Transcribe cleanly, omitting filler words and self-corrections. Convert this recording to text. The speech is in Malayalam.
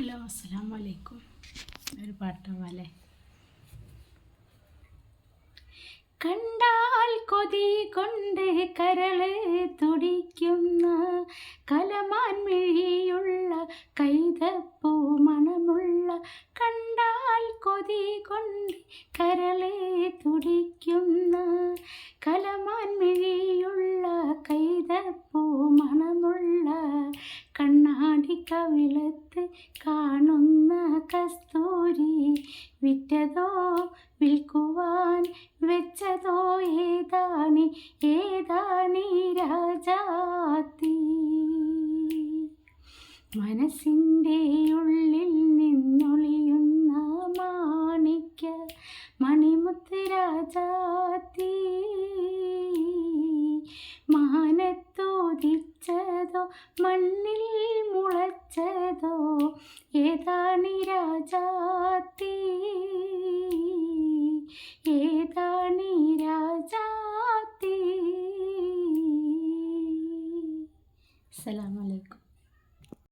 ഹലോ, അസ്സലാമു അലൈക്കും. ഒരു പാട്ടാവാല്ലേ? കണ്ടാൽ കൊതി കൊണ്ട് കരള് തുടിക്കുന്ന കലമാൻ മിഴിയുള്ള കൈതപ്പൂ മണമുള്ള, കണ്ടാൽ കൊതി കൊണ്ട് കരള് തുടിക്കുന്ന കലമാൻ മിഴിയുള്ള കൈതപ്പൂ മണമുള്ള, കണ്ണാടി കവിളത്ത് കാണുന്ന കസ്തൂരി വിറ്റതോ വിൽക്കുവാൻ വെച്ചതോ ഏതാണി രാജാത്തി. മനസ്സിൻ്റെ ഉള്ളിൽ നിന്നൊളിയുന്ന മാണിക്യ മണിമുത്ത് രാജാത്തി. മാനത്തോദിച്ചതോ മണ്ണിൽ മുളച്ചതോ ഏതാണി രാജാത്തി, ഏതാണി രാജാത്തി. അസ്സലാമു അലൈക്കും.